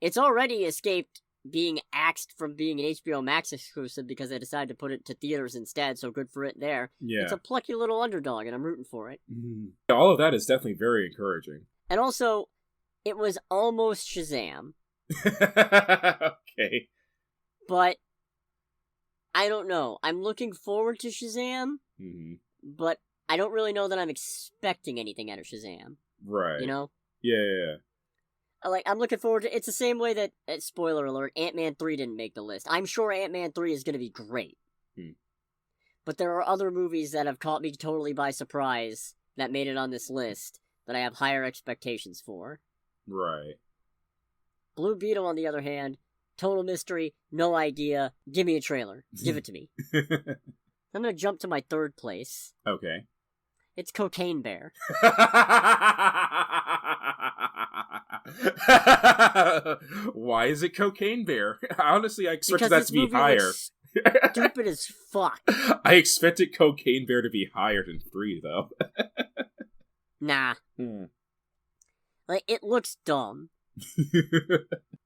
It's already escaped being axed from being an HBO Max exclusive because they decided to put it to theaters instead, so good for it there. Yeah. It's a plucky little underdog, and I'm rooting for it. All of that is definitely very encouraging. And also, it was almost Shazam. Okay. But, I don't know. I'm looking forward to Shazam, but I don't really know that I'm expecting anything out of Shazam. Right. You know? Yeah. I'm looking forward to... It's the same way that, spoiler alert, Ant-Man 3 didn't make the list. I'm sure Ant-Man 3 is going to be great. But there are other movies that have caught me totally by surprise that made it on this list that I have higher expectations for. Right. Blue Beetle, on the other hand, total mystery, no idea. Give me a trailer. Give it to me. I'm going to jump to my third place. Okay. It's Cocaine Bear. Why is it Cocaine Bear? Honestly, I expected that to be higher. Stupid as fuck. I expected Cocaine Bear to be higher than 3, though. Nah. It looks dumb.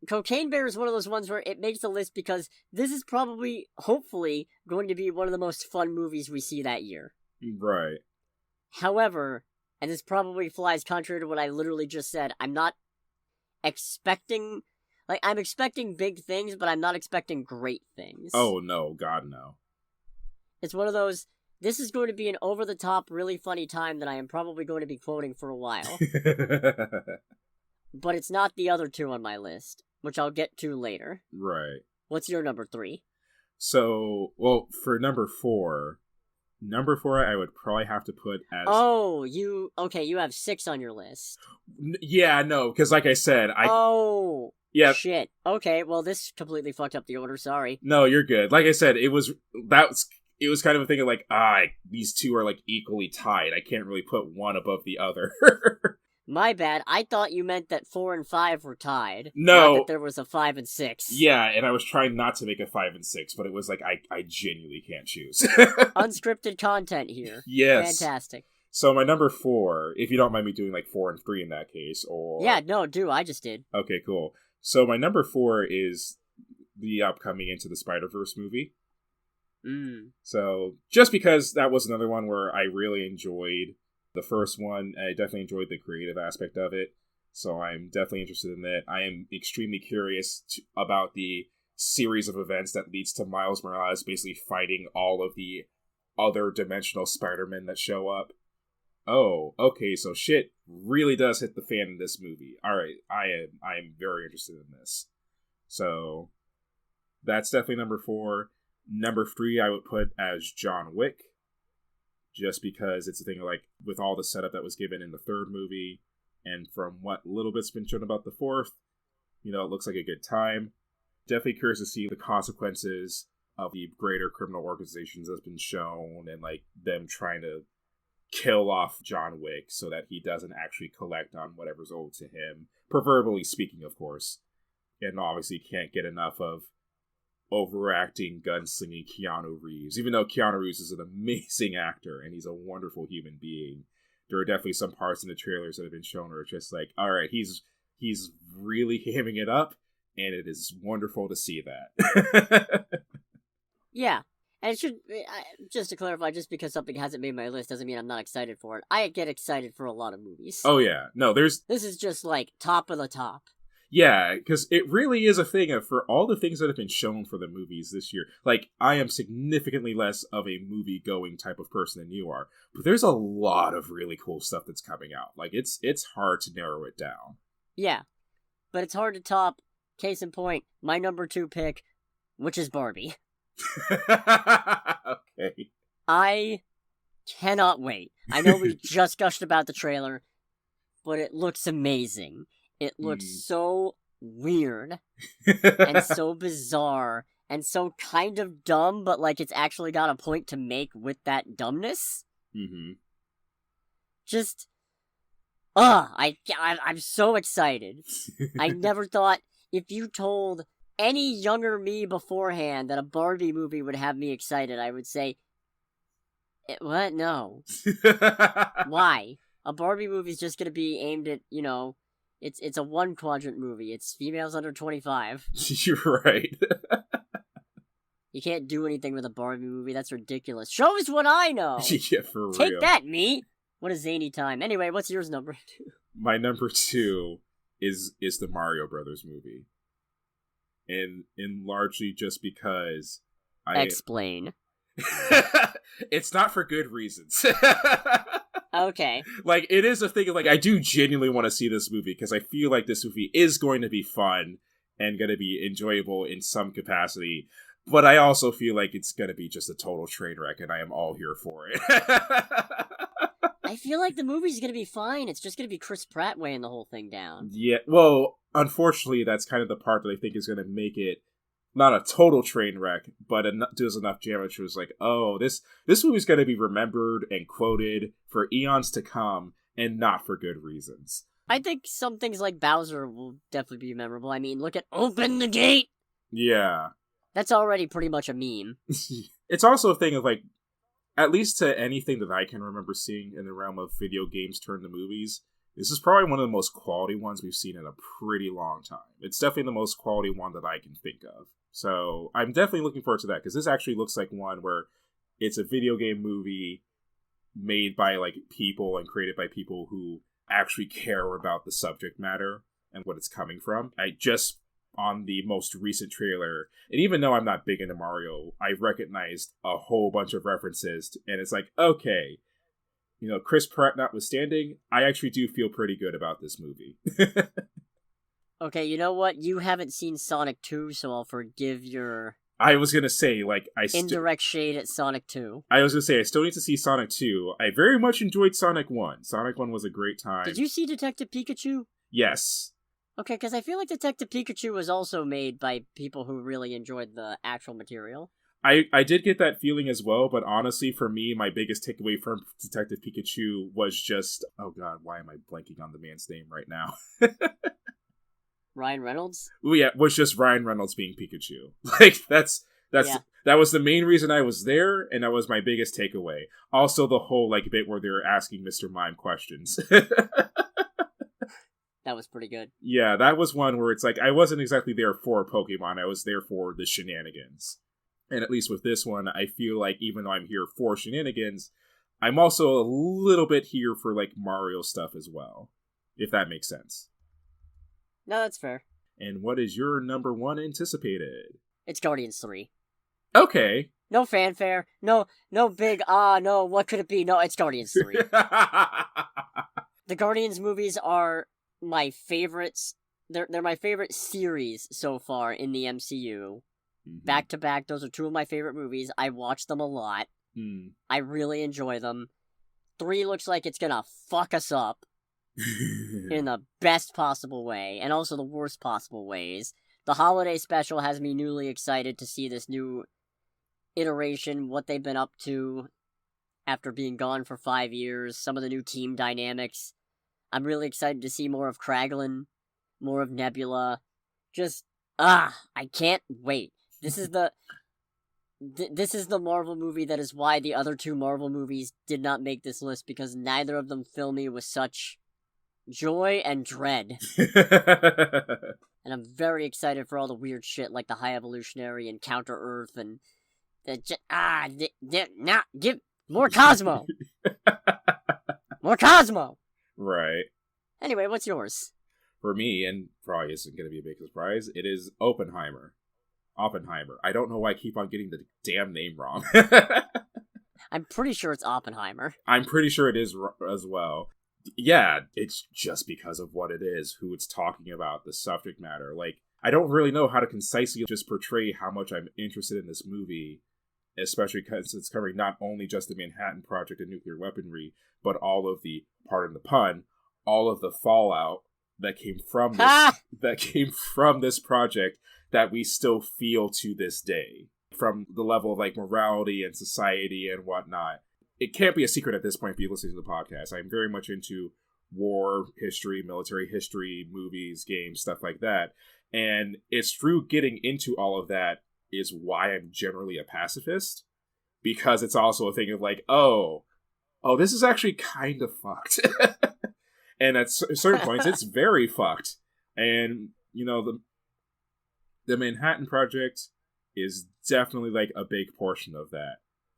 Cocaine Bear is one of those ones where it makes the list because this is probably, hopefully, going to be one of the most fun movies we see that year. Right. However, and this probably flies contrary to what I literally just said, I'm not expecting... I'm expecting big things, but I'm not expecting great things. Oh, no. God, no. It's one of those, this is going to be an over-the-top, really funny time that I am probably going to be quoting for a while. But it's not the other 2 on my list, which I'll get to later. Right. What's your number 3? So, well, for number 4 I would probably have to put as... Oh, you have 6 on your list. Yeah, no, because like I said, Oh! Yeah. Shit. Okay, well, this completely fucked up the order, sorry. No, you're good. Like I said, it was kind of a thing of these 2 are equally tied. I can't really put one above the other. My bad. I thought you meant that 4 and 5 were tied. No. Not that there was a 5 and 6. Yeah, and I was trying not to make a 5 and 6, but it was I genuinely can't choose. Unscripted content here. Yes. Fantastic. So my number 4, if you don't mind me doing 4 and 3 in that case, or... Yeah, no, I just did. Okay, cool. So my number 4 is the upcoming Into the Spider-Verse movie. So, just because that was another one where I really enjoyed the first one, I definitely enjoyed the creative aspect of it, so I'm definitely interested in that. I am extremely curious about the series of events that leads to Miles Morales basically fighting all of the other dimensional Spider-Men that show up. Oh, okay, so shit really does hit the fan in this movie. Alright, I am very interested in this. So, that's definitely number 4. Number 3 I would put as John Wick. Just because it's a thing with all the setup that was given in the 3rd movie, and from what little bit's been shown about the 4th, it looks like a good time. Definitely curious to see the consequences of the greater criminal organizations that's been shown, and them trying to kill off John Wick so that he doesn't actually collect on whatever's owed to him. Proverbially speaking, of course. And obviously can't get enough of overacting, gunslinging Keanu Reeves. Even though Keanu Reeves is an amazing actor and he's a wonderful human being, there are definitely some parts in the trailers that have been shown where it's just alright, he's really hamming it up, and it is wonderful to see that. Yeah. And it should, just to clarify, just because something hasn't made my list doesn't mean I'm not excited for it. I get excited for a lot of movies. Oh yeah. No, this is just top of the top. Yeah, because it really is a thing of, for all the things that have been shown for the movies this year, I am significantly less of a movie-going type of person than you are, but there's a lot of really cool stuff that's coming out. It's hard to narrow it down. Yeah, but it's hard to top, case in point, my number 2 pick, which is Barbie. Okay. I cannot wait. I know we just gushed about the trailer, but it looks amazing. It looks so weird and so bizarre and so kind of dumb, but like it's actually got a point to make with that dumbness. Mm-hmm. Just, I'm so excited. I never thought if you told any younger me beforehand that a Barbie movie would have me excited, I would say, what? No. Why? A Barbie movie is just gonna be aimed at, it's a one quadrant movie. It's females under 25. You're right. You can't do anything with a Barbie movie. That's ridiculous. Show us what I know. Yeah, for real. Take that, me. What a zany time. Anyway, what's yours number 2? My number 2 is the Mario Brothers movie, and largely just because Explain. It's not for good reasons. Okay. Like, it is a thing of, like, I do genuinely want to see this movie because I feel like this movie is going to be fun and going to be enjoyable in some capacity. But I also feel like it's going to be just a total train wreck, and I am all here for it. I feel like the movie's going to be fine. It's just going to be Chris Pratt weighing the whole thing down. Yeah, well, unfortunately, that's kind of the part that I think is going to make it not a total train wreck, but does enough damage. It was like, oh, this movie's going to be remembered and quoted for eons to come, and not for good reasons. I think some things like Bowser will definitely be memorable. I mean, look at Open the Gate! Yeah. That's already pretty much a meme. It's also a thing of, like, at least to anything that I can remember seeing in the realm of video games turned to movies, this is probably one of the most quality ones we've seen in a pretty long time. It's definitely the most quality one that I can think of. So I'm definitely looking forward to that, because this actually looks like one where it's a video game movie made by, like, people and created by people who actually care about the subject matter and what it's coming from. I just, on the most recent trailer, and even though I'm not big into Mario, I recognized a whole bunch of references, and it's like, okay, Chris Pratt notwithstanding, I actually do feel pretty good about this movie. Okay, you know what? You haven't seen Sonic 2, so I'll forgive your... I was gonna say, like, indirect shade at Sonic 2. I was gonna say, I still need to see Sonic 2. I very much enjoyed Sonic 1. Sonic 1 was a great time. Did you see Detective Pikachu? Yes. Okay, because I feel like Detective Pikachu was also made by people who really enjoyed the actual material. I did get that feeling as well, but honestly, for me, my biggest takeaway from Detective Pikachu was just... Oh god, why am I blanking on the man's name right now? Ryan Reynolds? Oh yeah, was just Ryan Reynolds being Pikachu. Like, that was the main reason I was there, and that was my biggest takeaway. Also, the whole, like, bit where they were asking Mr. Mime questions. That was pretty good. Yeah, that was one where it's like, I wasn't exactly there for Pokemon, I was there for the shenanigans. And at least with this one, I feel like even though I'm here for shenanigans, I'm also a little bit here for, like, Mario stuff as well. If that makes sense. No, that's fair. And what is your number 1 anticipated? It's Guardians 3. Okay. No fanfare. No big, no, what could it be? No, it's Guardians 3. The Guardians movies are my favorites. They're my favorite series so far in the MCU. Mm-hmm. Back to back, those are 2 of my favorite movies. I watch them a lot. I really enjoy them. 3 looks like it's gonna fuck us up. In the best possible way, and also the worst possible ways. The holiday special has me newly excited to see this new iteration, what they've been up to after being gone for 5 years, some of the new team dynamics. I'm really excited to see more of Kraglin, more of Nebula. Just, I can't wait. This is the Marvel movie that is why the other 2 Marvel movies did not make this list, because neither of them fill me with such joy and dread. And I'm very excited for all the weird shit like the High Evolutionary and Counter Earth and give more Cosmo. More Cosmo. Right. Anyway, what's yours? For me, and probably isn't going to be a big surprise, it is Oppenheimer. I don't know why I keep on getting the damn name wrong. I'm pretty sure it's Oppenheimer. I'm pretty sure it is as well. Yeah, it's just because of what it is, who it's talking about, the subject matter. Like, I don't really know how to concisely just portray how much I'm interested in this movie, especially because it's covering not only just the Manhattan Project and nuclear weaponry, but all of the, pardon the pun, all of the fallout that came from this project that we still feel to this day, from the level of like morality and society and whatnot. It can't be a secret at this point if you're listening to the podcast. I'm very much into war history, military history, movies, games, stuff like that. And it's through getting into all of that is why I'm generally a pacifist, because it's also a thing of like, oh, this is actually kind of fucked. And at certain points, it's very fucked. And, you know, the Manhattan Project is definitely like a big portion of that.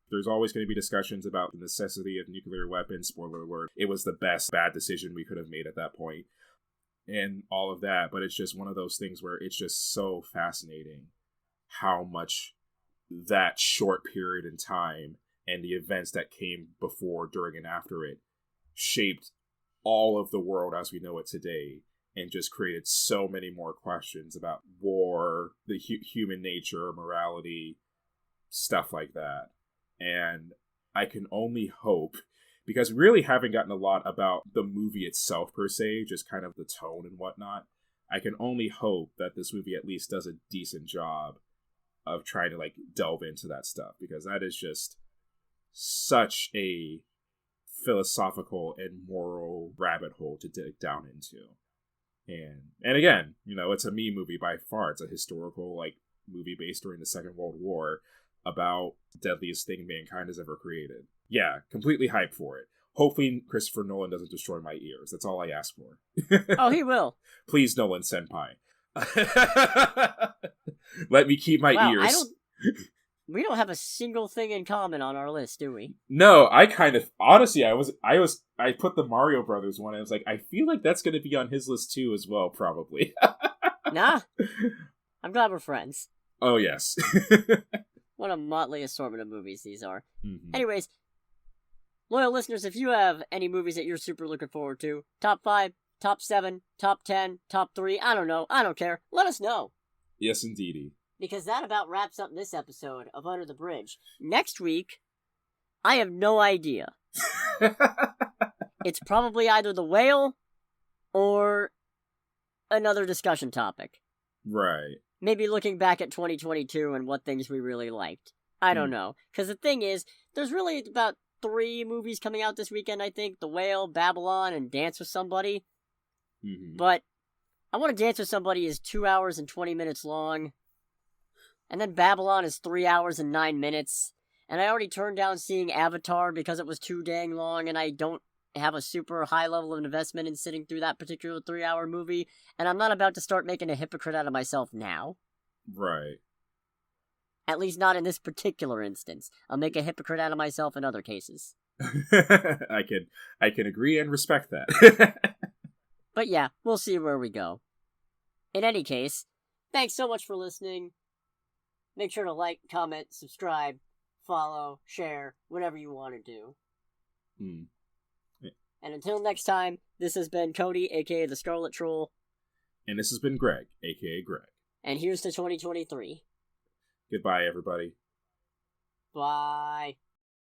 There's always going to be discussions about the necessity of nuclear weapons. Spoiler alert, it was the best bad decision we could have made at that point. And all of that. But it's just one of those things where it's just so fascinating how much that short period in time and the events that came before, during, and after it shaped all of the world as we know it today, and just created so many more questions about war, the human nature, morality, stuff like that. And I can only hope, because we really haven't gotten a lot about the movie itself per se, just kind of the tone and whatnot. I can only hope that this movie at least does a decent job of trying to like delve into that stuff, because that is just such a philosophical and moral rabbit hole to dig down into. And again, you know, it's a me movie by far. It's a historical like movie based during the Second World War about the deadliest thing mankind has ever created. Yeah, completely hyped for it. Hopefully Christopher Nolan doesn't destroy my ears. That's all I ask for. Oh, he will. Please, Nolan senpai. Let me keep my ears. We don't have a single thing in common on our list, do we? No, I kind of honestly, I put the Mario Brothers one. And I was like, I feel like that's going to be on his list too, as well, probably. Nah, I'm glad we're friends. Oh yes. What a motley assortment of movies these are. Mm-hmm. Anyways, loyal listeners, if you have any movies that you're super looking forward to, top 5, top 7, top 10, top 3, I don't know, I don't care, let us know. Yes, indeedy. Because that about wraps up this episode of Under the Bridge. Next week, I have no idea. It's probably either The Whale or another discussion topic. Right. Maybe looking back at 2022 and what things we really liked. I don't know. Because the thing is, there's really about 3 movies coming out this weekend, I think. The Whale, Babylon, and Dance with Somebody. Mm-hmm. But I Want to Dance with Somebody is 2 hours and 20 minutes long. And then Babylon is 3 hours and 9 minutes. And I already turned down seeing Avatar because it was too dang long, and I don't have a super high level of investment in sitting through that particular 3-hour movie, and I'm not about to start making a hypocrite out of myself now. Right. At least not in this particular instance. I'll make a hypocrite out of myself in other cases. I can agree and respect that. But yeah, we'll see where we go. In any case, thanks so much for listening. Make sure to like, comment, subscribe, follow, share, whatever you want to do. And until next time, this has been Cody, aka the Scarlet Troll. And this has been Greg, aka Greg. And here's to 2023. Goodbye, everybody. Bye.